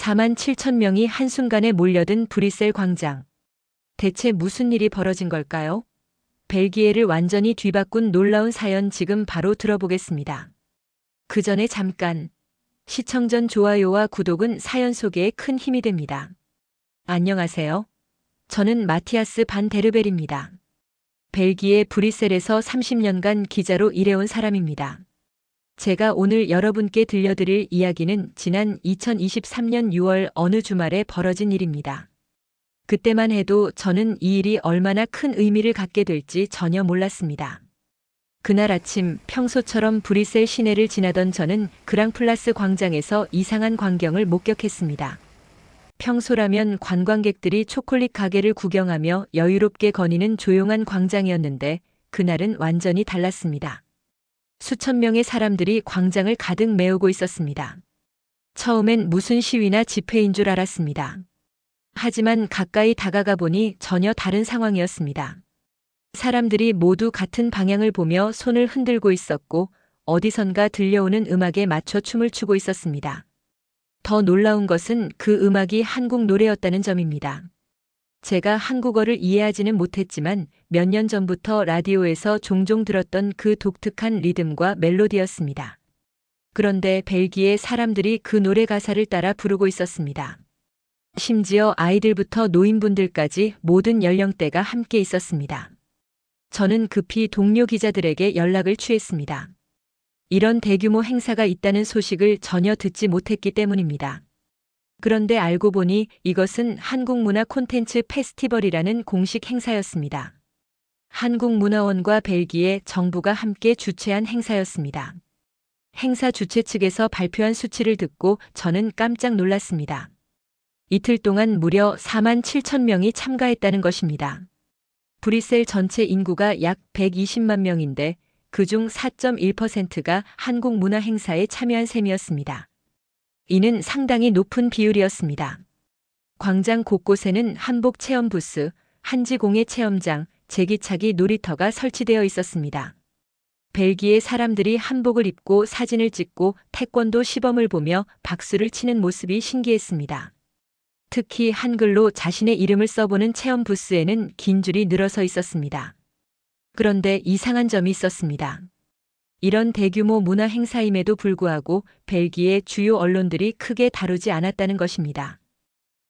4만 7천 명이 한순간에 몰려든 브뤼셀 광장. 대체 무슨 일이 벌어진 걸까요? 벨기에를 완전히 뒤바꾼 놀라운 사연 지금 바로 들어보겠습니다. 그 전에 잠깐. 시청 전 좋아요와 구독은 사연 소개에 큰 힘이 됩니다. 안녕하세요. 저는 마티아스 반 데르벨입니다. 벨기에 브뤼셀에서 30년간 기자로 일해온 사람입니다. 제가 오늘 여러분께 들려드릴 이야기는 지난 2023년 6월 어느 주말에 벌어진 일입니다. 그때만 해도 저는 이 일이 얼마나 큰 의미를 갖게 될지 전혀 몰랐습니다. 그날 아침 평소처럼 브뤼셀 시내를 지나던 저는 그랑플라스 광장에서 이상한 광경을 목격했습니다. 평소라면 관광객들이 초콜릿 가게를 구경하며 여유롭게 거니는 조용한 광장이었는데 그날은 완전히 달랐습니다. 수천 명의 사람들이 광장을 가득 메우고 있었습니다. 처음엔 무슨 시위나 집회인 줄 알았습니다. 하지만 가까이 다가가 보니 전혀 다른 상황이었습니다. 사람들이 모두 같은 방향을 보며 손을 흔들고 있었고 어디선가 들려오는 음악에 맞춰 춤을 추고 있었습니다. 더 놀라운 것은 그 음악이 한국 노래였다는 점입니다. 제가 한국어를 이해하지는 못했지만 몇 년 전부터 라디오에서 종종 들었던 그 독특한 리듬과 멜로디였습니다. 그런데 벨기에 사람들이 그 노래 가사를 따라 부르고 있었습니다. 심지어 아이들부터 노인분들까지 모든 연령대가 함께 있었습니다. 저는 급히 동료 기자들에게 연락을 취했습니다. 이런 대규모 행사가 있다는 소식을 전혀 듣지 못했기 때문입니다. 그런데 알고 보니 이것은 한국문화 콘텐츠 페스티벌이라는 공식 행사였습니다. 한국문화원과 벨기에 정부가 함께 주최한 행사였습니다. 행사 주최 측에서 발표한 수치를 듣고 저는 깜짝 놀랐습니다. 이틀 동안 무려 4만 7천 명이 참가했다는 것입니다. 브뤼셀 전체 인구가 약 120만 명인데 그중 4.1%가 한국 문화 행사에 참여한 셈이었습니다. 이는 상당히 높은 비율이었습니다. 광장 곳곳에는 한복 체험 부스, 한지공예 체험장, 제기차기 놀이터가 설치되어 있었습니다. 벨기에 사람들이 한복을 입고 사진을 찍고 태권도 시범을 보며 박수를 치는 모습이 신기했습니다. 특히 한글로 자신의 이름을 써보는 체험 부스에는 긴 줄이 늘어서 있었습니다. 그런데 이상한 점이 있었습니다. 이런 대규모 문화 행사임에도 불구하고 벨기에 주요 언론들이 크게 다루지 않았다는 것입니다.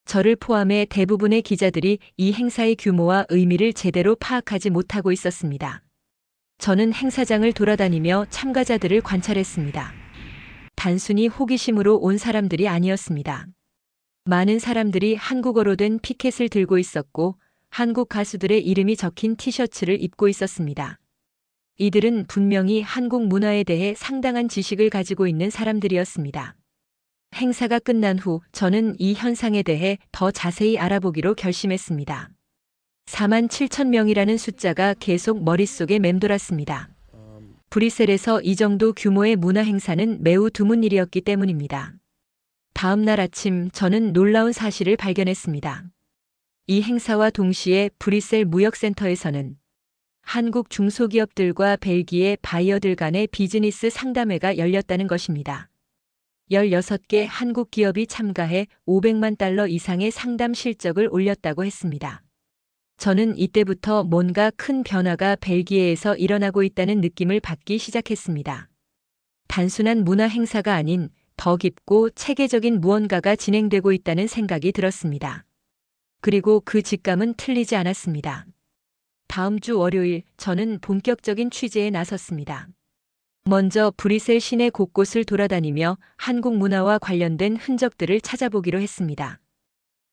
저를 포함해 대부분의 기자들이 이 행사의 규모와 의미를 제대로 파악하지 못하고 있었습니다. 저는 행사장을 돌아다니며 참가자들을 관찰했습니다. 단순히 호기심으로 온 사람들이 아니었습니다. 많은 사람들이 한국어로 된 피켓을 들고 있었고 한국 가수들의 이름이 적힌 티셔츠를 입고 있었습니다. 이들은 분명히 한국 문화에 대해 상당한 지식을 가지고 있는 사람들이었습니다. 행사가 끝난 후 저는 이 현상에 대해 더 자세히 알아보기로 결심했습니다. 4만 7천 명이라는 숫자가 계속 머릿속에 맴돌았습니다. 브뤼셀에서 이 정도 규모의 문화 행사는 매우 드문 일이었기 때문입니다. 다음 날 아침 저는 놀라운 사실을 발견했습니다. 이 행사와 동시에 브뤼셀 무역센터에서는 한국 중소기업들과 벨기에 바이어들 간의 비즈니스 상담회가 열렸다는 것입니다. 16개 한국 기업이 참가해 500만 달러 이상의 상담 실적을 올렸다고 했습니다. 저는 이때부터 뭔가 큰 변화가 벨기에에서 일어나고 있다는 느낌을 받기 시작했습니다. 단순한 문화 행사가 아닌 더 깊고 체계적인 무언가가 진행되고 있다는 생각이 들었습니다. 그리고 그 직감은 틀리지 않았습니다. 다음 주 월요일 저는 본격적인 취재에 나섰습니다. 먼저 브뤼셀 시내 곳곳을 돌아다니며 한국 문화와 관련된 흔적들을 찾아보기로 했습니다.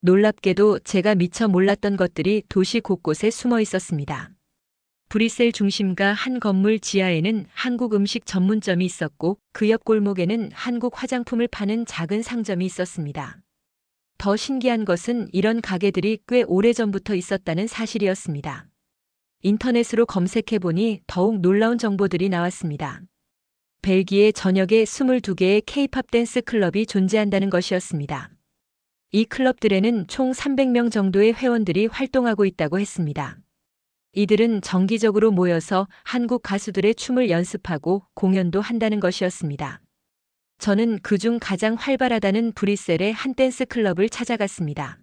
놀랍게도 제가 미처 몰랐던 것들이 도시 곳곳에 숨어 있었습니다. 브뤼셀 중심가 한 건물 지하에는 한국 음식 전문점이 있었고 그 옆 골목에는 한국 화장품을 파는 작은 상점이 있었습니다. 더 신기한 것은 이런 가게들이 꽤 오래전부터 있었다는 사실이었습니다. 인터넷으로 검색해보니 더욱 놀라운 정보들이 나왔습니다. 벨기에 전역에 22개의 K-팝 댄스 클럽이 존재한다는 것이었습니다. 이 클럽들에는 총 300명 정도의 회원들이 활동하고 있다고 했습니다. 이들은 정기적으로 모여서 한국 가수들의 춤을 연습하고 공연도 한다는 것이었습니다. 저는 그중 가장 활발하다는 브뤼셀의 한 댄스 클럽을 찾아갔습니다.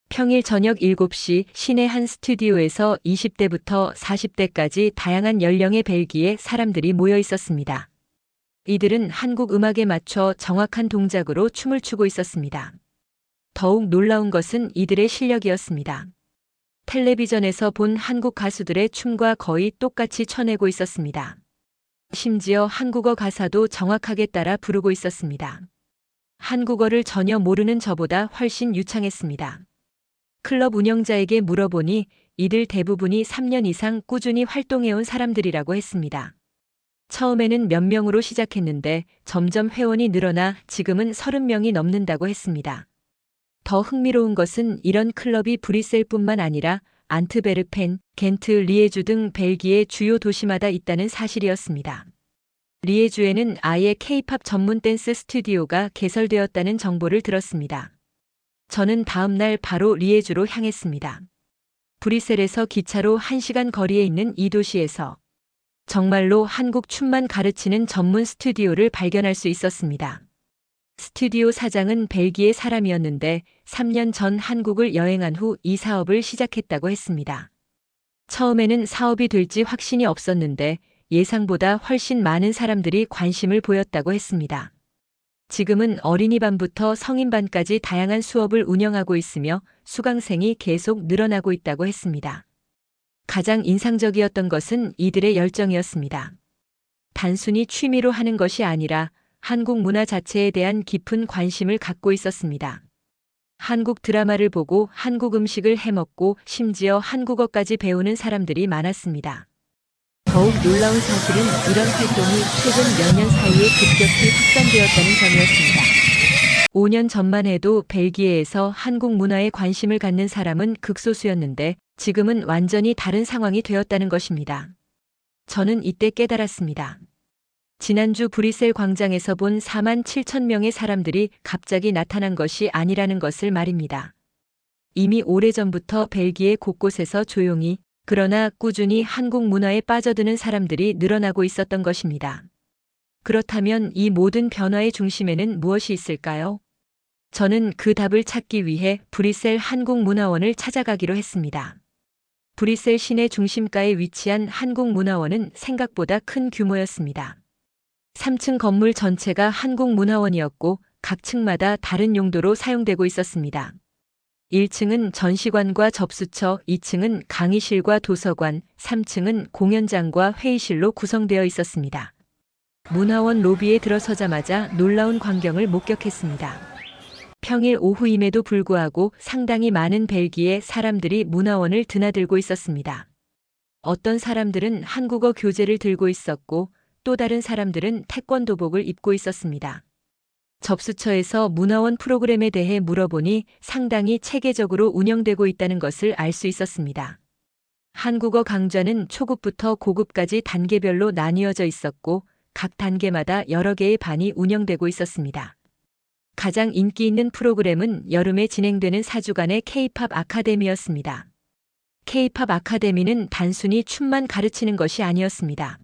평일 저녁 7시 시내 한 스튜디오에서 20대부터 40대까지 다양한 연령의 벨기에 사람들이 모여 있었습니다. 이들은 한국 음악에 맞춰 정확한 동작으로 춤을 추고 있었습니다. 더욱 놀라운 것은 이들의 실력이었습니다. 텔레비전에서 본 한국 가수들의 춤과 거의 똑같이 춰내고 있었습니다. 심지어 한국어 가사도 정확하게 따라 부르고 있었습니다. 한국어를 전혀 모르는 저보다 훨씬 유창했습니다. 클럽 운영자에게 물어보니 이들 대부분이 3년 이상 꾸준히 활동해온 사람들이라고 했습니다. 처음에는 몇 명으로 시작했는데 점점 회원이 늘어나 지금은 30명이 넘는다고 했습니다. 더 흥미로운 것은 이런 클럽이 브뤼셀뿐만 아니라 안트베르펜, 겐트, 리에주 등 벨기에 주요 도시마다 있다는 사실이었습니다. 리에주에는 아예 K-팝 전문 댄스 스튜디오가 개설되었다는 정보를 들었습니다. 저는 다음 날 바로 리에주로 향했습니다. 브뤼셀에서 기차로 1시간 거리에 있는 이 도시에서 정말로 한국 춤만 가르치는 전문 스튜디오를 발견할 수 있었습니다. 스튜디오 사장은 벨기에 사람이었는데 3년 전 한국을 여행한 후 이 사업을 시작했다고 했습니다. 처음에는 사업이 될지 확신이 없었는데 예상보다 훨씬 많은 사람들이 관심을 보였다고 했습니다. 지금은 어린이반부터 성인반까지 다양한 수업을 운영하고 있으며 수강생이 계속 늘어나고 있다고 했습니다. 가장 인상적이었던 것은 이들의 열정이었습니다. 단순히 취미로 하는 것이 아니라 한국 문화 자체에 대한 깊은 관심을 갖고 있었습니다. 한국 드라마를 보고 한국 음식을 해먹고 심지어 한국어까지 배우는 사람들이 많았습니다. 더욱 놀라운 사실은 이런 활동이 최근 몇 년 사이에 급격히 확산되었다는 점이었습니다. 5년 전만 해도 벨기에에서 한국 문화에 관심을 갖는 사람은 극소수였는데 지금은 완전히 다른 상황이 되었다는 것입니다. 저는 이때 깨달았습니다. 지난주 브뤼셀 광장에서 본 4만 7천 명의 사람들이 갑자기 나타난 것이 아니라는 것을 말입니다. 이미 오래전부터 벨기에 곳곳에서 조용히 그러나 꾸준히 한국 문화에 빠져드는 사람들이 늘어나고 있었던 것입니다. 그렇다면 이 모든 변화의 중심에는 무엇이 있을까요? 저는 그 답을 찾기 위해 브뤼셀 한국문화원을 찾아가기로 했습니다. 브뤼셀 시내 중심가에 위치한 한국문화원은 생각보다 큰 규모였습니다. 3층 건물 전체가 한국문화원이었고 각 층마다 다른 용도로 사용되고 있었습니다. 1층은 전시관과 접수처, 2층은 강의실과 도서관, 3층은 공연장과 회의실로 구성되어 있었습니다. 문화원 로비에 들어서자마자 놀라운 광경을 목격했습니다. 평일 오후임에도 불구하고 상당히 많은 벨기에 사람들이 문화원을 드나들고 있었습니다. 어떤 사람들은 한국어 교재를 들고 있었고 또 다른 사람들은 태권도복을 입고 있었습니다. 접수처에서 문화원 프로그램에 대해 물어보니 상당히 체계적으로 운영되고 있다는 것을 알 수 있었습니다. 한국어 강좌는 초급부터 고급까지 단계별로 나뉘어져 있었고 각 단계마다 여러 개의 반이 운영되고 있었습니다. 가장 인기 있는 프로그램은 여름에 진행되는 4주간의 K-팝 아카데미였습니다. K-팝 아카데미는 단순히 춤만 가르치는 것이 아니었습니다.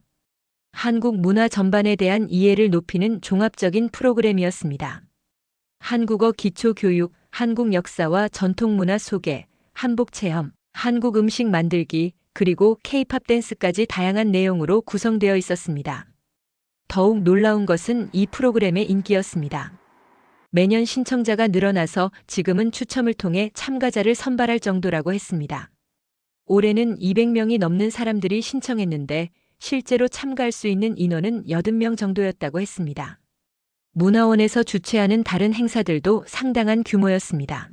한국 문화 전반에 대한 이해를 높이는 종합적인 프로그램이었습니다. 한국어 기초교육, 한국 역사와 전통문화 소개, 한복 체험, 한국 음식 만들기, 그리고 K-팝 댄스까지 다양한 내용으로 구성되어 있었습니다. 더욱 놀라운 것은 이 프로그램의 인기였습니다. 매년 신청자가 늘어나서 지금은 추첨을 통해 참가자를 선발할 정도라고 했습니다. 올해는 200명이 넘는 사람들이 신청했는데 실제로 참가할 수 있는 인원은 80명 정도였다고 했습니다. 문화원에서 주최하는 다른 행사들도 상당한 규모였습니다.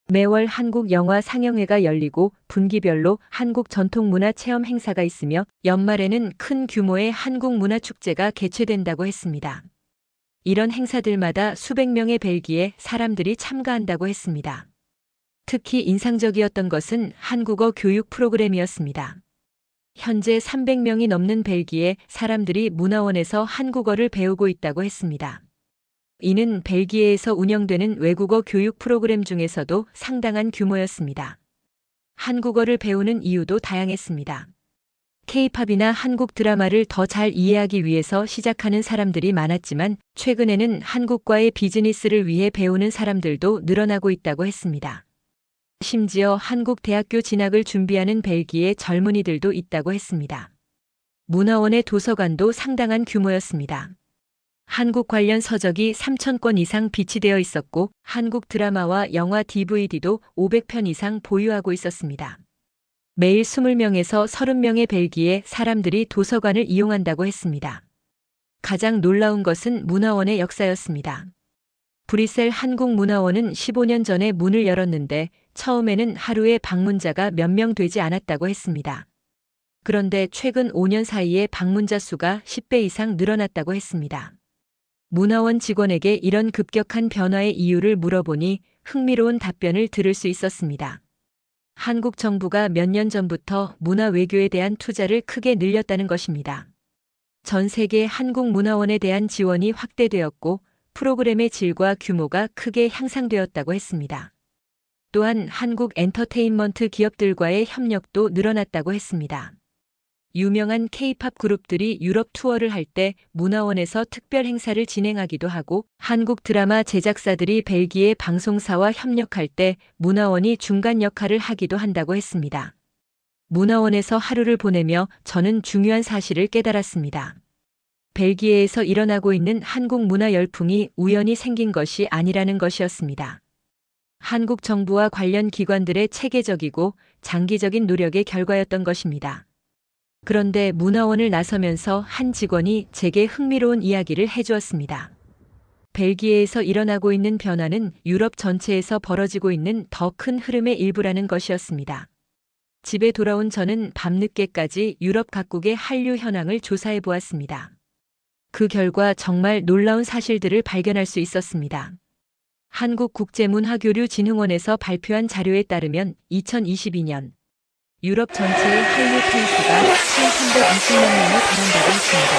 매월 한국 영화 상영회가 열리고 분기별로 한국 전통문화 체험 행사가 있으며 연말에는 큰 규모의 한국 문화 축제가 개최된다고 했습니다. 이런 행사들마다 수백 명의 벨기에 사람들이 참가한다고 했습니다. 특히 인상적이었던 것은 한국어 교육 프로그램이었습니다. 현재 300명이 넘는 벨기에 사람들이 문화원에서 한국어를 배우고 있다고 했습니다. 이는 벨기에에서 운영되는 외국어 교육 프로그램 중에서도 상당한 규모였습니다. 한국어를 배우는 이유도 다양했습니다. K-팝이나 한국 드라마를 더 잘 이해하기 위해서 시작하는 사람들이 많았지만 최근에는 한국과의 비즈니스를 위해 배우는 사람들도 늘어나고 있다고 했습니다. 심지어 한국 대학교 진학을 준비하는 벨기에 젊은이들도 있다고 했습니다. 문화원의 도서관도 상당한 규모였습니다. 한국 관련 서적이 3,000권 이상 비치되어 있었고 한국 드라마와 영화 DVD도 500편 이상 보유하고 있었습니다. 매일 20명에서 30명의 벨기에 사람들이 도서관을 이용한다고 했습니다. 가장 놀라운 것은 문화원의 역사였습니다. 브뤼셀 한국문화원은 15년 전에 문을 열었는데 처음에는 하루에 방문자가 몇 명 되지 않았다고 했습니다. 그런데 최근 5년 사이에 방문자 수가 10배 이상 늘어났다고 했습니다. 문화원 직원에게 이런 급격한 변화의 이유를 물어보니 흥미로운 답변을 들을 수 있었습니다. 한국 정부가 몇 년 전부터 문화 외교에 대한 투자를 크게 늘렸다는 것입니다. 전 세계 한국문화원에 대한 지원이 확대되었고 프로그램의 질과 규모가 크게 향상되었다고 했습니다. 또한 한국 엔터테인먼트 기업들과의 협력도 늘어났다고 했습니다. 유명한 K-팝 그룹들이 유럽 투어를 할 때 문화원에서 특별 행사를 진행하기도 하고 한국 드라마 제작사들이 벨기에 방송사와 협력할 때 문화원이 중간 역할을 하기도 한다고 했습니다. 문화원에서 하루를 보내며 저는 중요한 사실을 깨달았습니다. 벨기에에서 일어나고 있는 한국 문화 열풍이 우연히 생긴 것이 아니라는 것이었습니다. 한국 정부와 관련 기관들의 체계적이고 장기적인 노력의 결과였던 것입니다. 그런데 문화원을 나서면서 한 직원이 제게 흥미로운 이야기를 해주었습니다. 벨기에에서 일어나고 있는 변화는 유럽 전체에서 벌어지고 있는 더 큰 흐름의 일부라는 것이었습니다. 집에 돌아온 저는 밤늦게까지 유럽 각국의 한류 현황을 조사해 보았습니다. 그 결과 정말 놀라운 사실들을 발견할 수 있었습니다. 한국국제문화교류진흥원에서 발표한 자료에 따르면 2022년 유럽 전체의 한류 팬수가 1,320만 명에 달한다고 했습니다.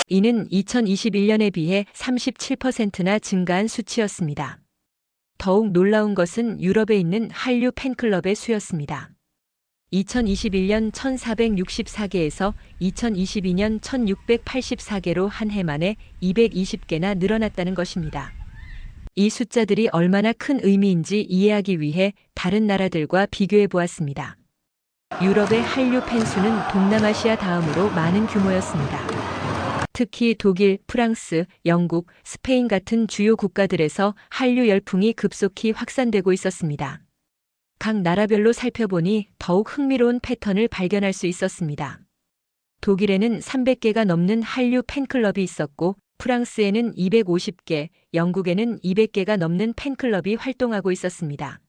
이는 2021년에 비해 37%나 증가한 수치였습니다. 더욱 놀라운 것은 유럽에 있는 한류 팬클럽의 수였습니다. 2021년 1,464개에서 2022년 1,684개로 한 해 만에 220개나 늘어났다는 것입니다. 이 숫자들이 얼마나 큰 의미인지 이해하기 위해 다른 나라들과 비교해 보았습니다. 유럽의 한류 팬수는 동남아시아 다음으로 많은 규모였습니다. 특히 독일, 프랑스, 영국, 스페인 같은 주요 국가들에서 한류 열풍이 급속히 확산되고 있었습니다. 각 나라별로 살펴보니 더욱 흥미로운 패턴을 발견할 수 있었습니다. 독일에는 300개가 넘는 한류 팬클럽이 있었고 프랑스에는 250개, 영국에는 200개가 넘는 팬클럽이 활동하고 있었습니다.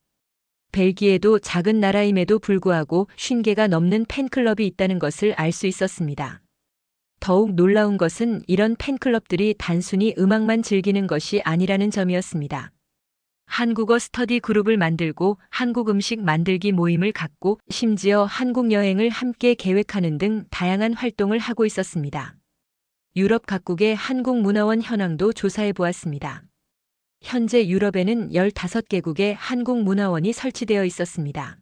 벨기에도 작은 나라임에도 불구하고 50개가 넘는 팬클럽이 있다는 것을 알 수 있었습니다. 더욱 놀라운 것은 이런 팬클럽들이 단순히 음악만 즐기는 것이 아니라는 점이었습니다. 한국어 스터디 그룹을 만들고 한국 음식 만들기 모임을 갖고 심지어 한국 여행을 함께 계획하는 등 다양한 활동을 하고 있었습니다. 유럽 각국의 한국문화원 현황도 조사해 보았습니다. 현재 유럽에는 15개국의 한국문화원이 설치되어 있었습니다.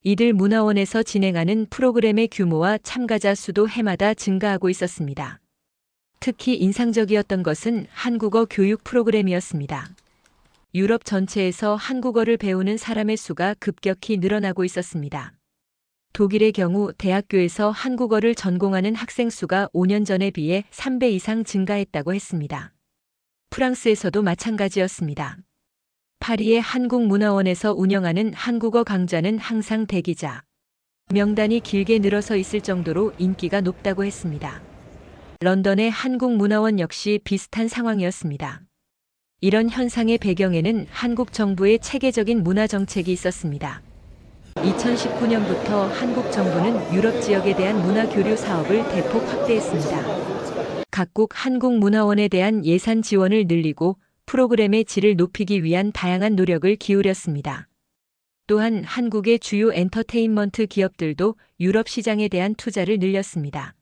이들 문화원에서 진행하는 프로그램의 규모와 참가자 수도 해마다 증가하고 있었습니다. 특히 인상적이었던 것은 한국어 교육 프로그램이었습니다. 유럽 전체에서 한국어를 배우는 사람의 수가 급격히 늘어나고 있었습니다. 독일의 경우 대학교에서 한국어를 전공하는 학생 수가 5년 전에 비해 3배 이상 증가했다고 했습니다. 프랑스에서도 마찬가지였습니다. 파리의 한국문화원에서 운영하는 한국어 강좌는 항상 대기자 명단이 길게 늘어서 있을 정도로 인기가 높다고 했습니다. 런던의 한국문화원 역시 비슷한 상황이었습니다. 이런 현상의 배경에는 한국 정부의 체계적인 문화 정책이 있었습니다. 2019년부터 한국 정부는 유럽 지역에 대한 문화 교류 사업을 대폭 확대했습니다. 각국 한국문화원에 대한 예산 지원을 늘리고 프로그램의 질을 높이기 위한 다양한 노력을 기울였습니다. 또한 한국의 주요 엔터테인먼트 기업들도 유럽 시장에 대한 투자를 늘렸습니다.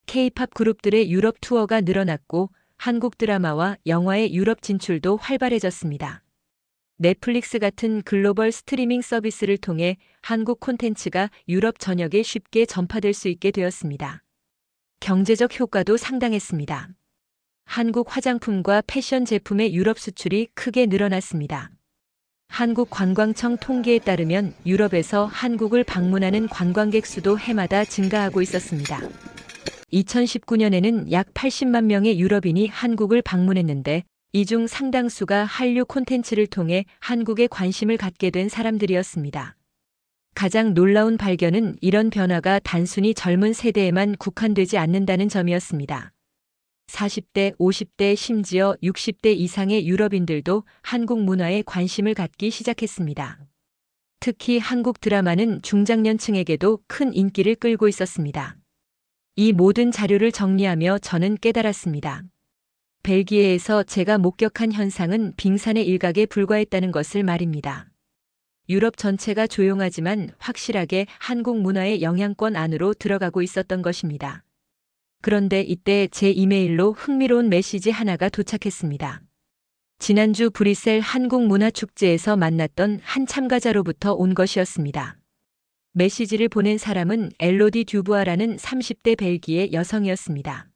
K-팝 그룹들의 유럽 투어가 늘어났고 한국 드라마와 영화의 유럽 진출도 활발해졌습니다. 넷플릭스 같은 글로벌 스트리밍 서비스를 통해 한국 콘텐츠가 유럽 전역에 쉽게 전파될 수 있게 되었습니다. 경제적 효과도 상당했습니다. 한국 화장품과 패션 제품의 유럽 수출이 크게 늘어났습니다. 한국관광청 통계에 따르면 유럽에서 한국을 방문하는 관광객 수도 해마다 증가하고 있었습니다. 2019년에는 약 80만 명의 유럽인이 한국을 방문했는데 이 중 상당수가 한류 콘텐츠를 통해 한국에 관심을 갖게 된 사람들이었습니다. 가장 놀라운 발견은 이런 변화가 단순히 젊은 세대에만 국한되지 않는다는 점이었습니다. 40대, 50대, 심지어 60대 이상의 유럽인들도 한국 문화에 관심을 갖기 시작했습니다. 특히 한국 드라마는 중장년층에게도 큰 인기를 끌고 있었습니다. 이 모든 자료를 정리하며 저는 깨달았습니다. 벨기에에서 제가 목격한 현상은 빙산의 일각에 불과했다는 것을 말입니다. 유럽 전체가 조용하지만 확실하게 한국 문화의 영향권 안으로 들어가고 있었던 것입니다. 그런데 이때 제 이메일로 흥미로운 메시지 하나가 도착했습니다. 지난주 브뤼셀 한국문화축제에서 만났던 한 참가자로부터 온 것이었습니다. 메시지를 보낸 사람은 엘로디 듀부아라는 30대 벨기에 여성이었습니다.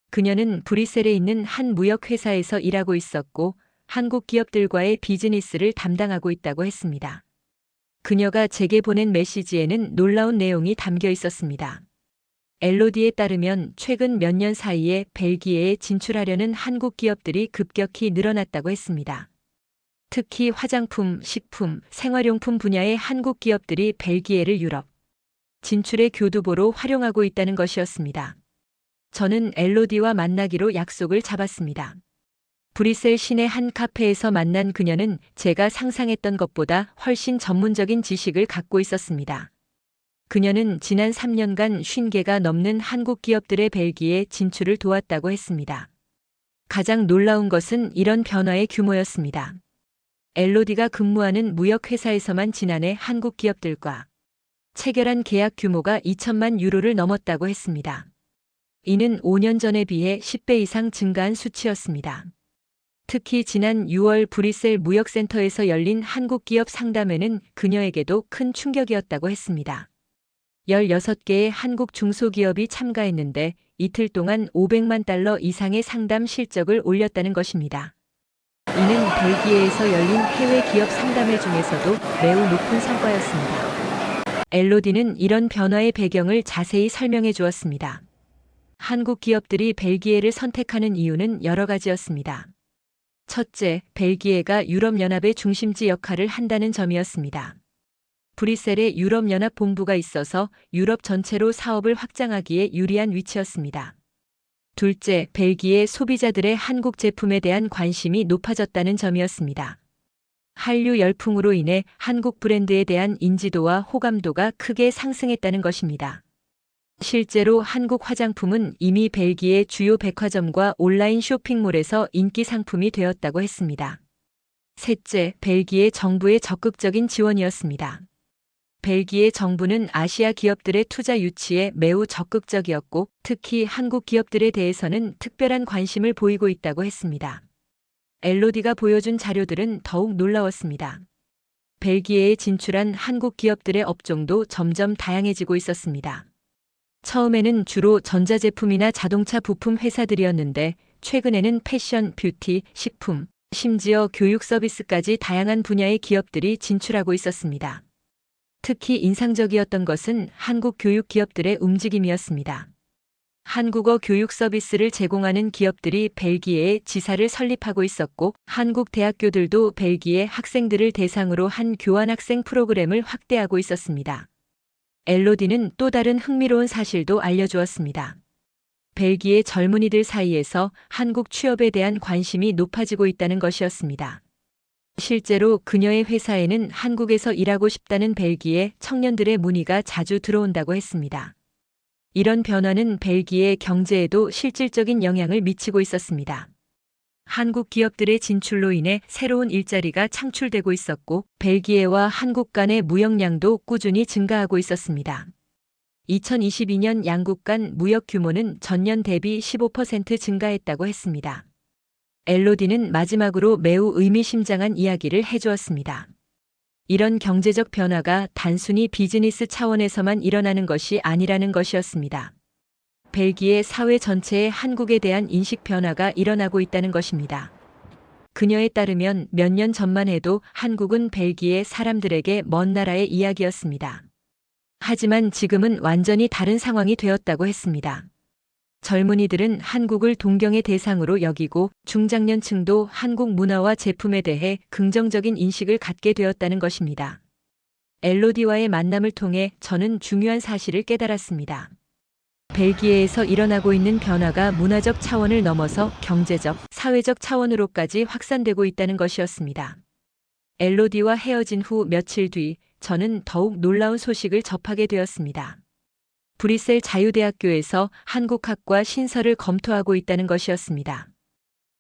그녀는 브뤼셀에 있는 한 무역회사에서 일하고 있었고 한국 기업들과의 비즈니스를 담당하고 있다고 했습니다. 그녀가 제게 보낸 메시지에는 놀라운 내용이 담겨 있었습니다. 엘로디에 따르면 최근 몇 년 사이에 벨기에에 진출하려는 한국 기업들이 급격히 늘어났다고 했습니다. 특히 화장품, 식품, 생활용품 분야의 한국 기업들이 벨기에를 유럽 진출의 교두보로 활용하고 있다는 것이었습니다. 저는 엘로디와 만나기로 약속을 잡았습니다. 브뤼셀 시내 한 카페에서 만난 그녀는 제가 상상했던 것보다 훨씬 전문적인 지식을 갖고 있었습니다. 그녀는 지난 3년간 50개가 넘는 한국 기업들의 벨기에 진출을 도왔다고 했습니다. 가장 놀라운 것은 이런 변화의 규모였습니다. 엘로디가 근무하는 무역회사에서만 지난해 한국 기업들과 체결한 계약 규모가 2천만 유로를 넘었다고 했습니다. 이는 5년 전에 비해 10배 이상 증가한 수치였습니다. 특히 지난 6월 브뤼셀 무역센터에서 열린 한국 기업 상담회는 그녀에게도 큰 충격이었다고 했습니다. 16개의 한국 중소기업이 참가했는데 이틀 동안 500만 달러 이상의 상담 실적을 올렸다는 것입니다. 이는 벨기에에서 열린 해외 기업 상담회 중에서도 매우 높은 성과였습니다. 엘로디는 이런 변화의 배경을 자세히 설명해 주었습니다. 한국 기업들이 벨기에를 선택하는 이유는 여러 가지였습니다. 첫째, 벨기에가 유럽연합의 중심지 역할을 한다는 점이었습니다. 브뤼셀에 유럽연합 본부가 있어서 유럽 전체로 사업을 확장하기에 유리한 위치였습니다. 둘째, 벨기에 소비자들의 한국 제품에 대한 관심이 높아졌다는 점이었습니다. 한류 열풍으로 인해 한국 브랜드에 대한 인지도와 호감도가 크게 상승했다는 것입니다. 실제로 한국 화장품은 이미 벨기에 주요 백화점과 온라인 쇼핑몰에서 인기 상품이 되었다고 했습니다. 셋째, 벨기에 정부의 적극적인 지원이었습니다. 벨기에 정부는 아시아 기업들의 투자 유치에 매우 적극적이었고 특히 한국 기업들에 대해서는 특별한 관심을 보이고 있다고 했습니다. 엘로디가 보여준 자료들은 더욱 놀라웠습니다. 벨기에에 진출한 한국 기업들의 업종도 점점 다양해지고 있었습니다. 처음에는 주로 전자제품이나 자동차 부품 회사들이었는데 최근에는 패션, 뷰티, 식품, 심지어 교육 서비스까지 다양한 분야의 기업들이 진출하고 있었습니다. 특히 인상적이었던 것은 한국 교육 기업들의 움직임이었습니다. 한국어 교육 서비스를 제공하는 기업들이 벨기에에 지사를 설립하고 있었고 한국 대학교들도 벨기에 학생들을 대상으로 한 교환학생 프로그램을 확대하고 있었습니다. 엘로디는 또 다른 흥미로운 사실도 알려주었습니다. 벨기에 젊은이들 사이에서 한국 취업에 대한 관심이 높아지고 있다는 것이었습니다. 실제로 그녀의 회사에는 한국에서 일하고 싶다는 벨기에 청년들의 문의가 자주 들어온다고 했습니다. 이런 변화는 벨기에 경제에도 실질적인 영향을 미치고 있었습니다. 한국 기업들의 진출로 인해 새로운 일자리가 창출되고 있었고 벨기에와 한국 간의 무역량도 꾸준히 증가하고 있었습니다. 2022년 양국 간 무역 규모는 전년 대비 15% 증가했다고 했습니다. 엘로디는 마지막으로 매우 의미심장한 이야기를 해주었습니다. 이런 경제적 변화가 단순히 비즈니스 차원에서만 일어나는 것이 아니라는 것이었습니다. 벨기에 사회 전체에 한국에 대한 인식 변화가 일어나고 있다는 것입니다. 그녀에 따르면 몇 년 전만 해도 한국은 벨기에 사람들에게 먼 나라의 이야기였습니다. 하지만 지금은 완전히 다른 상황이 되었다고 했습니다. 젊은이들은 한국을 동경의 대상으로 여기고 중장년층도 한국 문화와 제품에 대해 긍정적인 인식을 갖게 되었다는 것입니다. 엘로디와의 만남을 통해 저는 중요한 사실을 깨달았습니다. 벨기에에서 일어나고 있는 변화가 문화적 차원을 넘어서 경제적, 사회적 차원으로까지 확산되고 있다는 것이었습니다. 엘로디와 헤어진 후 며칠 뒤 저는 더욱 놀라운 소식을 접하게 되었습니다. 브뤼셀 자유대학교에서 한국학과 신설을 검토하고 있다는 것이었습니다.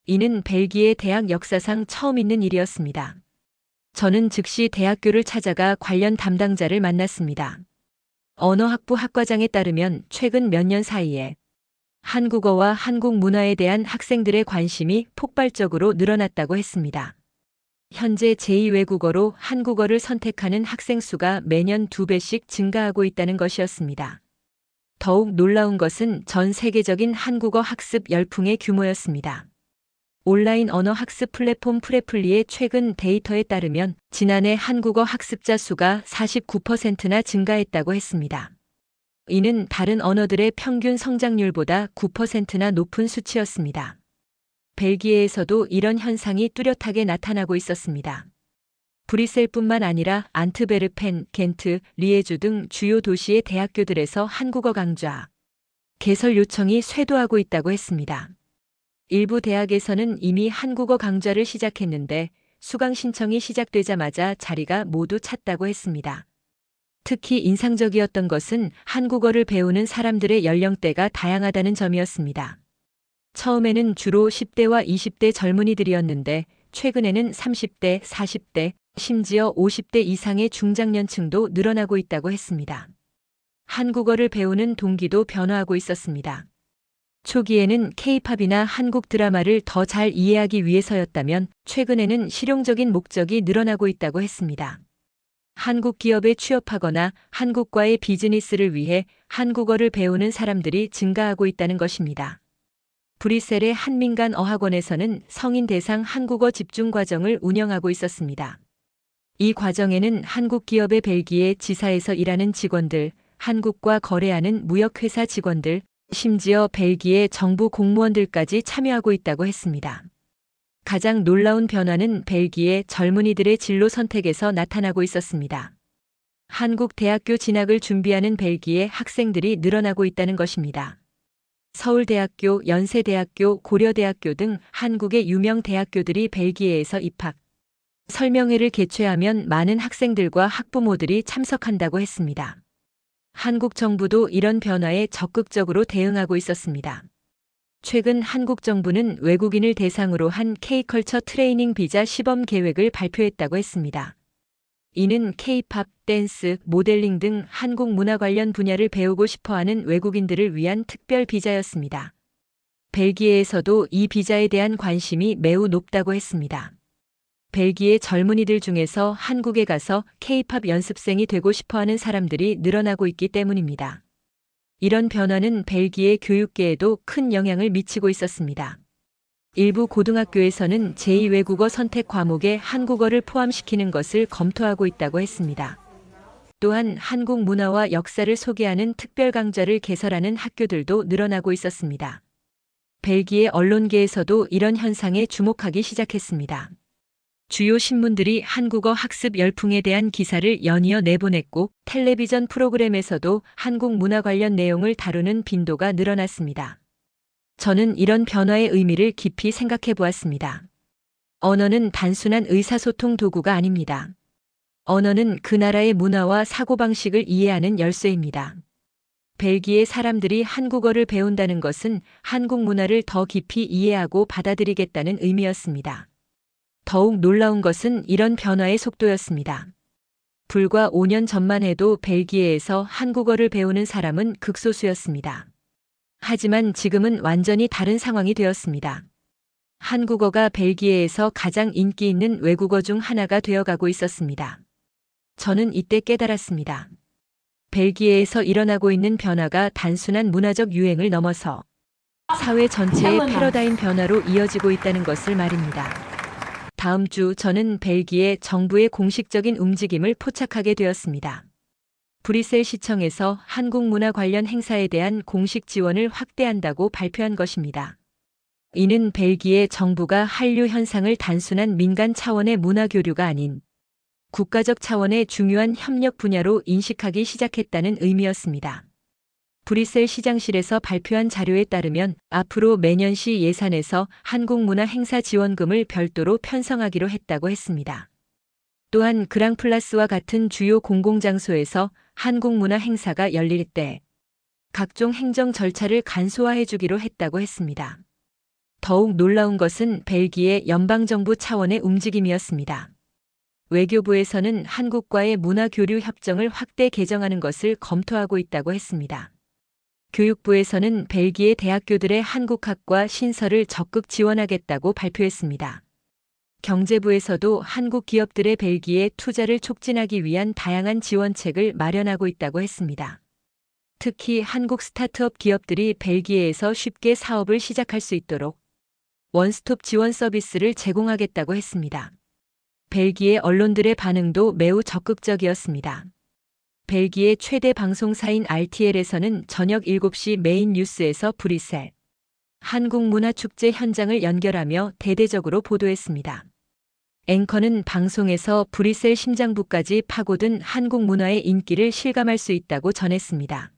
이는 벨기에 대학 역사상 처음 있는 일이었습니다. 저는 즉시 대학교를 찾아가 관련 담당자를 만났습니다. 언어학부 학과장에 따르면 최근 몇 년 사이에 한국어와 한국 문화에 대한 학생들의 관심이 폭발적으로 늘어났다고 했습니다. 현재 제2외국어로 한국어를 선택하는 학생 수가 매년 2배씩 증가하고 있다는 것이었습니다. 더욱 놀라운 것은 전 세계적인 한국어 학습 열풍의 규모였습니다. 온라인 언어 학습 플랫폼 프레플리의 최근 데이터에 따르면 지난해 한국어 학습자 수가 49%나 증가했다고 했습니다. 이는 다른 언어들의 평균 성장률보다 9%나 높은 수치였습니다. 벨기에에서도 이런 현상이 뚜렷하게 나타나고 있었습니다. 브뤼셀뿐만 아니라 안트베르펜, 겐트, 리에주 등 주요 도시의 대학교들에서 한국어 강좌 개설 요청이 쇄도하고 있다고 했습니다. 일부 대학에서는 이미 한국어 강좌를 시작했는데 수강 신청이 시작되자마자 자리가 모두 찼다고 했습니다. 특히 인상적이었던 것은 한국어를 배우는 사람들의 연령대가 다양하다는 점이었습니다. 처음에는 주로 10대와 20대 젊은이들이었는데 최근에는 30대, 40대, 심지어 50대 이상의 중장년층도 늘어나고 있다고 했습니다. 한국어를 배우는 동기도 변화하고 있었습니다. 초기에는 K-팝이나 한국 드라마를 더 잘 이해하기 위해서였다면 최근에는 실용적인 목적이 늘어나고 있다고 했습니다. 한국 기업에 취업하거나 한국과의 비즈니스를 위해 한국어를 배우는 사람들이 증가하고 있다는 것입니다. 브뤼셀의 한 민간 어학원에서는 성인 대상 한국어 집중 과정을 운영하고 있었습니다. 이 과정에는 한국 기업의 벨기에 지사에서 일하는 직원들, 한국과 거래하는 무역회사 직원들, 심지어 벨기에 정부 공무원들까지 참여하고 있다고 했습니다. 가장 놀라운 변화는 벨기에 젊은이들의 진로 선택에서 나타나고 있었습니다. 한국 대학교 진학을 준비하는 벨기에 학생들이 늘어나고 있다는 것입니다. 서울대학교, 연세대학교, 고려대학교 등 한국의 유명 대학교들이 벨기에에서 입학, 설명회를 개최하면 많은 학생들과 학부모들이 참석한다고 했습니다. 한국 정부도 이런 변화에 적극적으로 대응하고 있었습니다. 최근 한국 정부는 외국인을 대상으로 한 K-컬처 트레이닝 비자 시범 계획을 발표했다고 했습니다. 이는 K-팝, 댄스, 모델링 등 한국 문화 관련 분야를 배우고 싶어하는 외국인들을 위한 특별 비자였습니다. 벨기에에서도 이 비자에 대한 관심이 매우 높다고 했습니다. 벨기에 젊은이들 중에서 한국에 가서 K-팝 연습생이 되고 싶어하는 사람들이 늘어나고 있기 때문입니다. 이런 변화는 벨기에 교육계에도 큰 영향을 미치고 있었습니다. 일부 고등학교에서는 제2외국어 선택 과목에 한국어를 포함시키는 것을 검토하고 있다고 했습니다. 또한 한국 문화와 역사를 소개하는 특별 강좌를 개설하는 학교들도 늘어나고 있었습니다. 벨기에 언론계에서도 이런 현상에 주목하기 시작했습니다. 주요 신문들이 한국어 학습 열풍에 대한 기사를 연이어 내보냈고 텔레비전 프로그램에서도 한국 문화 관련 내용을 다루는 빈도가 늘어났습니다. 저는 이런 변화의 의미를 깊이 생각해 보았습니다. 언어는 단순한 의사소통 도구가 아닙니다. 언어는 그 나라의 문화와 사고방식을 이해하는 열쇠입니다. 벨기에 사람들이 한국어를 배운다는 것은 한국 문화를 더 깊이 이해하고 받아들이겠다는 의미였습니다. 더욱 놀라운 것은 이런 변화의 속도였습니다. 불과 5년 전만 해도 벨기에에서 한국어를 배우는 사람은 극소수였습니다. 하지만 지금은 완전히 다른 상황이 되었습니다. 한국어가 벨기에에서 가장 인기 있는 외국어 중 하나가 되어가고 있었습니다. 저는 이때 깨달았습니다. 벨기에에서 일어나고 있는 변화가 단순한 문화적 유행을 넘어서 사회 전체의 패러다임 변화로 이어지고 있다는 것을 말입니다. 다음 주 저는 벨기에 정부의 공식적인 움직임을 포착하게 되었습니다. 브뤼셀 시청에서 한국 문화 관련 행사에 대한 공식 지원을 확대한다고 발표한 것입니다. 이는 벨기에 정부가 한류 현상을 단순한 민간 차원의 문화 교류가 아닌 국가적 차원의 중요한 협력 분야로 인식하기 시작했다는 의미였습니다. 브뤼셀 시장실에서 발표한 자료에 따르면 앞으로 매년 시 예산에서 한국문화 행사 지원금을 별도로 편성하기로 했다고 했습니다. 또한 그랑플라스와 같은 주요 공공장소에서 한국문화 행사가 열릴 때 각종 행정 절차를 간소화해주기로 했다고 했습니다. 더욱 놀라운 것은 벨기에 연방정부 차원의 움직임이었습니다. 외교부에서는 한국과의 문화교류 협정을 확대 개정하는 것을 검토하고 있다고 했습니다. 교육부에서는 벨기에 대학교들의 한국학과 신설을 적극 지원하겠다고 발표했습니다. 경제부에서도 한국 기업들의 벨기에 투자를 촉진하기 위한 다양한 지원책을 마련하고 있다고 했습니다. 특히 한국 스타트업 기업들이 벨기에에서 쉽게 사업을 시작할 수 있도록 원스톱 지원 서비스를 제공하겠다고 했습니다. 벨기에 언론들의 반응도 매우 적극적이었습니다. 벨기에 최대 방송사인 RTL에서는 저녁 7시 메인 뉴스에서 브뤼셀 한국문화축제 현장을 연결하며 대대적으로 보도했습니다. 앵커는 방송에서 브뤼셀 심장부까지 파고든 한국 문화의 인기를 실감할 수 있다고 전했습니다.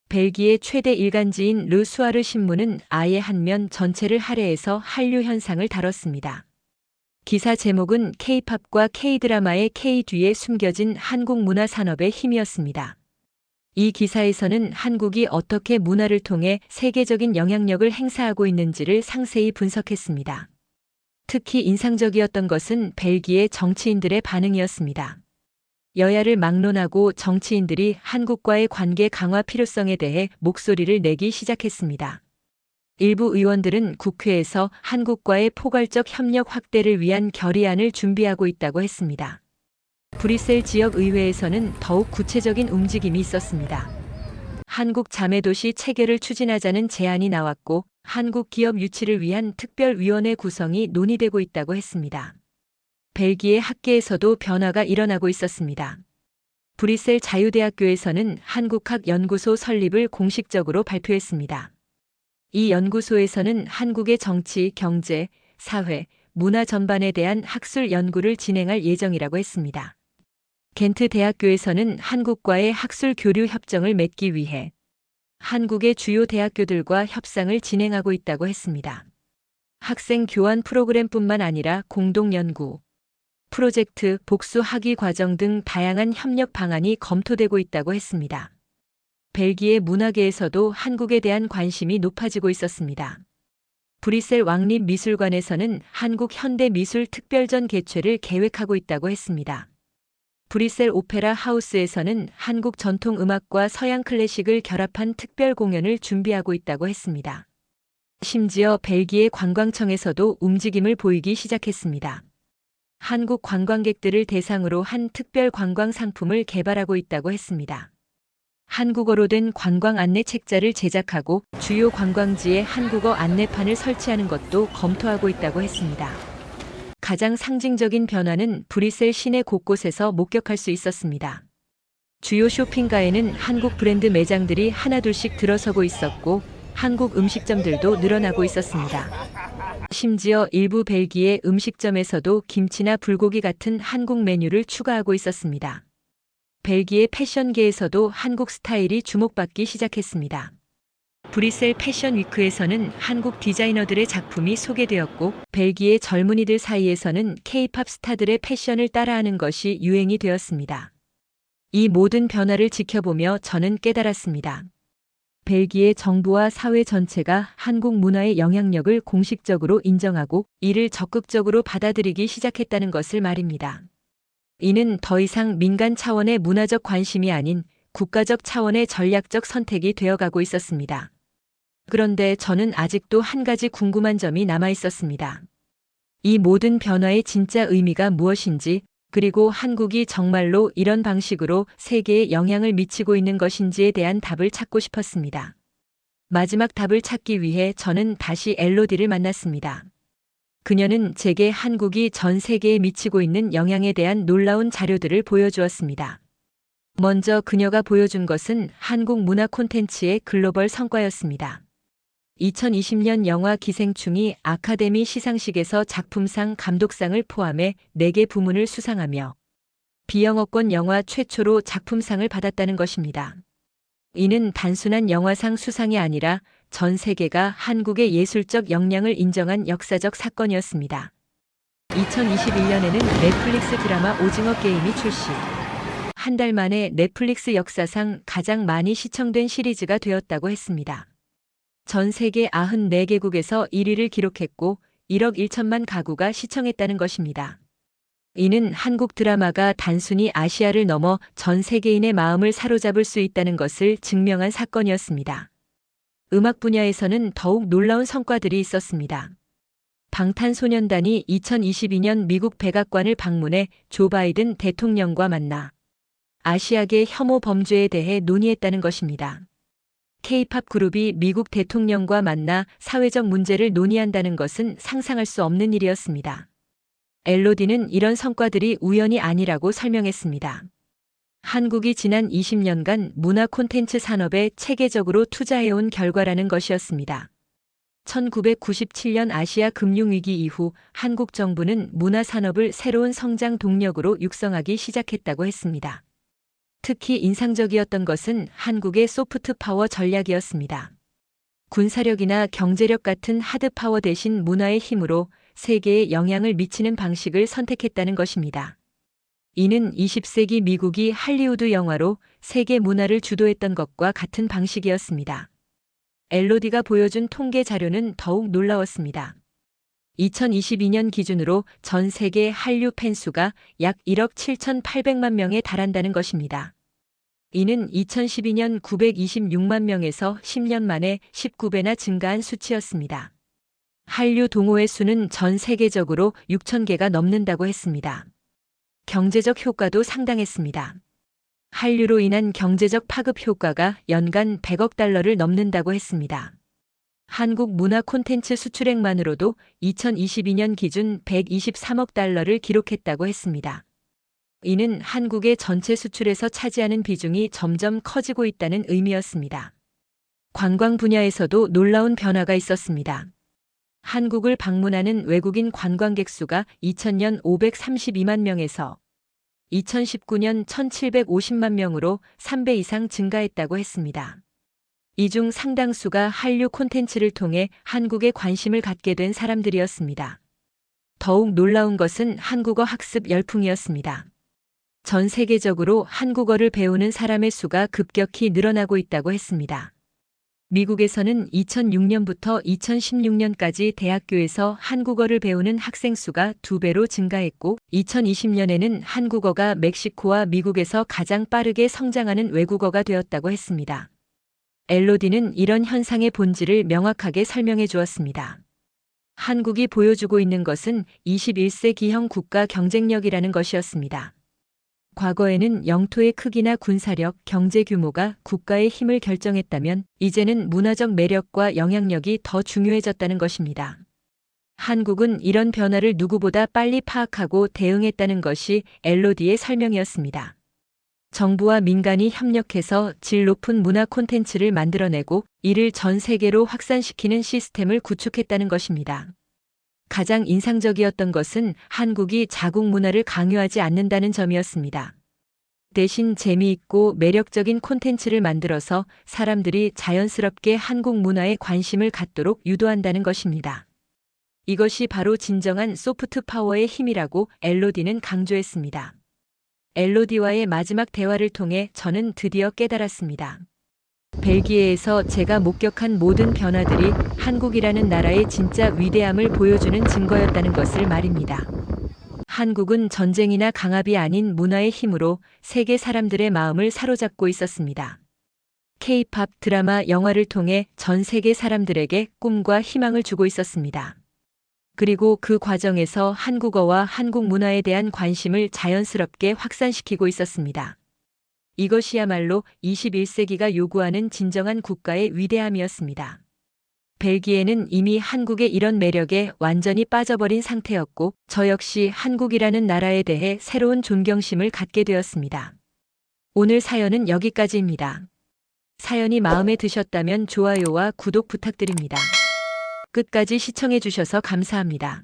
벨기에 최대 일간지인 르 수아르 신문은 아예 한 면 전체를 할애해서 한류 현상을 다뤘습니다. 기사 제목은 K-팝과 K-드라마의 K 뒤에 숨겨진 한국 문화 산업의 힘이었습니다. 이 기사에서는 한국이 어떻게 문화를 통해 세계적인 영향력을 행사하고 있는지를 상세히 분석했습니다. 특히 인상적이었던 것은 벨기에 정치인들의 반응이었습니다. 여야를 막론하고 정치인들이 한국과의 관계 강화 필요성에 대해 목소리를 내기 시작했습니다. 일부 의원들은 국회에서 한국과의 포괄적 협력 확대를 위한 결의안을 준비하고 있다고 했습니다. 브뤼셀 지역의회에서는 더욱 구체적인 움직임이 있었습니다. 한국 자매도시 체결을 추진하자는 제안이 나왔고 한국 기업 유치를 위한 특별위원회 구성이 논의되고 있다고 했습니다. 벨기에 학계에서도 변화가 일어나고 있었습니다. 브뤼셀 자유대학교에서는 한국학연구소 설립을 공식적으로 발표했습니다. 이 연구소에서는 한국의 정치, 경제, 사회, 문화 전반에 대한 학술 연구를 진행할 예정이라고 했습니다. 겐트 대학교에서는 한국과의 학술 교류 협정을 맺기 위해 한국의 주요 대학교들과 협상을 진행하고 있다고 했습니다. 학생 교환 프로그램뿐만 아니라 공동 연구, 프로젝트, 복수 학위 과정 등 다양한 협력 방안이 검토되고 있다고 했습니다. 벨기에 문화계에서도 한국에 대한 관심이 높아지고 있었습니다. 브뤼셀 왕립미술관에서는 한국 현대미술 특별전 개최를 계획하고 있다고 했습니다. 브뤼셀 오페라 하우스에서는 한국 전통음악과 서양 클래식을 결합한 특별 공연을 준비하고 있다고 했습니다. 심지어 벨기에 관광청에서도 움직임을 보이기 시작했습니다. 한국 관광객들을 대상으로 한 특별 관광 상품을 개발하고 있다고 했습니다. 한국어로 된 관광 안내 책자를 제작하고 주요 관광지에 한국어 안내판을 설치하는 것도 검토하고 있다고 했습니다. 가장 상징적인 변화는 브뤼셀 시내 곳곳에서 목격할 수 있었습니다. 주요 쇼핑가에는 한국 브랜드 매장들이 하나둘씩 들어서고 있었고 한국 음식점들도 늘어나고 있었습니다. 심지어 일부 벨기에 음식점에서도 김치나 불고기 같은 한국 메뉴를 추가하고 있었습니다. 벨기에 패션계에서도 한국 스타일이 주목받기 시작했습니다. 브뤼셀 패션 위크에서는 한국 디자이너들의 작품이 소개되었고 벨기에 젊은이들 사이에서는 K-팝 스타들의 패션을 따라하는 것이 유행이 되었습니다. 이 모든 변화를 지켜보며 저는 깨달았습니다. 벨기에 정부와 사회 전체가 한국 문화의 영향력을 공식적으로 인정하고 이를 적극적으로 받아들이기 시작했다는 것을 말입니다. 이는 더 이상 민간 차원의 문화적 관심이 아닌 국가적 차원의 전략적 선택이 되어가고 있었습니다. 그런데 저는 아직도 한 가지 궁금한 점이 남아 있었습니다. 이 모든 변화의 진짜 의미가 무엇인지, 그리고 한국이 정말로 이런 방식으로 세계에 영향을 미치고 있는 것인지에 대한 답을 찾고 싶었습니다. 마지막 답을 찾기 위해 저는 다시 엘로디를 만났습니다. 그녀는 제게 한국이 전 세계에 미치고 있는 영향에 대한 놀라운 자료들을 보여주었습니다. 먼저 그녀가 보여준 것은 한국 문화 콘텐츠의 글로벌 성과였습니다. 2020년 영화 기생충이 아카데미 시상식에서 작품상, 감독상을 포함해 4개 부문을 수상하며 비영어권 영화 최초로 작품상을 받았다는 것입니다. 이는 단순한 영화상 수상이 아니라 전 세계가 한국의 예술적 역량을 인정한 역사적 사건이었습니다. 2021년에는 넷플릭스 드라마 오징어 게임이 출시. 한 달 만에 넷플릭스 역사상 가장 많이 시청된 시리즈가 되었다고 했습니다. 전 세계 94개국에서 1위를 기록했고 1억 1천만 가구가 시청했다는 것입니다. 이는 한국 드라마가 단순히 아시아를 넘어 전 세계인의 마음을 사로잡을 수 있다는 것을 증명한 사건이었습니다. 음악 분야에서는 더욱 놀라운 성과들이 있었습니다. 방탄소년단이 2022년 미국 백악관을 방문해 조 바이든 대통령과 만나 아시아계 혐오 범죄에 대해 논의했다는 것입니다. K-팝 그룹이 미국 대통령과 만나 사회적 문제를 논의한다는 것은 상상할 수 없는 일이었습니다. 엘로디는 이런 성과들이 우연이 아니라고 설명했습니다. 한국이 지난 20년간 문화 콘텐츠 산업에 체계적으로 투자해온 결과라는 것이었습니다. 1997년 아시아 금융위기 이후 한국 정부는 문화 산업을 새로운 성장 동력으로 육성하기 시작했다고 했습니다. 특히 인상적이었던 것은 한국의 소프트 파워 전략이었습니다. 군사력이나 경제력 같은 하드 파워 대신 문화의 힘으로 세계에 영향을 미치는 방식을 선택했다는 것입니다. 이는 20세기 미국이 할리우드 영화로 세계 문화를 주도했던 것과 같은 방식이었습니다. 엘로디가 보여준 통계 자료는 더욱 놀라웠습니다. 2022년 기준으로 전 세계 한류 팬수가 약 1억 7,800만 명에 달한다는 것입니다. 이는 2012년 926만 명에서 10년 만에 19배나 증가한 수치였습니다. 한류 동호회 수는 전 세계적으로 6,000개가 넘는다고 했습니다. 경제적 효과도 상당했습니다. 한류로 인한 경제적 파급 효과가 연간 100억 달러를 넘는다고 했습니다. 한국 문화 콘텐츠 수출액만으로도 2022년 기준 123억 달러를 기록했다고 했습니다. 이는 한국의 전체 수출에서 차지하는 비중이 점점 커지고 있다는 의미였습니다. 관광 분야에서도 놀라운 변화가 있었습니다. 한국을 방문하는 외국인 관광객 수가 2000년 532만 명에서 2019년 1750만 명으로 3배 이상 증가했다고 했습니다. 이 중 상당수가 한류 콘텐츠를 통해 한국에 관심을 갖게 된 사람들이었습니다. 더욱 놀라운 것은 한국어 학습 열풍이었습니다. 전 세계적으로 한국어를 배우는 사람의 수가 급격히 늘어나고 있다고 했습니다. 미국에서는 2006년부터 2016년까지 대학교에서 한국어를 배우는 학생 수가 2배로 증가했고 2020년에는 한국어가 멕시코와 미국에서 가장 빠르게 성장하는 외국어가 되었다고 했습니다. 엘로디는 이런 현상의 본질을 명확하게 설명해 주었습니다. 한국이 보여주고 있는 것은 21세기형 국가 경쟁력이라는 것이었습니다. 과거에는 영토의 크기나 군사력, 경제 규모가 국가의 힘을 결정했다면 이제는 문화적 매력과 영향력이 더 중요해졌다는 것입니다. 한국은 이런 변화를 누구보다 빨리 파악하고 대응했다는 것이 엘로디의 설명이었습니다. 정부와 민간이 협력해서 질 높은 문화 콘텐츠를 만들어내고 이를 전 세계로 확산시키는 시스템을 구축했다는 것입니다. 가장 인상적이었던 것은 한국이 자국 문화를 강요하지 않는다는 점이었습니다. 대신 재미있고 매력적인 콘텐츠를 만들어서 사람들이 자연스럽게 한국 문화에 관심을 갖도록 유도한다는 것입니다. 이것이 바로 진정한 소프트 파워의 힘이라고 엘로디는 강조했습니다. 엘로디와의 마지막 대화를 통해 저는 드디어 깨달았습니다. 벨기에에서 제가 목격한 모든 변화들이 한국이라는 나라의 진짜 위대함을 보여주는 증거였다는 것을 말입니다. 한국은 전쟁이나 강압이 아닌 문화의 힘으로 세계 사람들의 마음을 사로잡고 있었습니다. K-팝 드라마, 영화를 통해 전 세계 사람들에게 꿈과 희망을 주고 있었습니다. 그리고 그 과정에서 한국어와 한국 문화에 대한 관심을 자연스럽게 확산시키고 있었습니다. 이것이야말로 21세기가 요구하는 진정한 국가의 위대함이었습니다. 벨기에는 이미 한국의 이런 매력에 완전히 빠져버린 상태였고, 저 역시 한국이라는 나라에 대해 새로운 존경심을 갖게 되었습니다. 오늘 사연은 여기까지입니다. 사연이 마음에 드셨다면 좋아요와 구독 부탁드립니다. 끝까지 시청해 주셔서 감사합니다.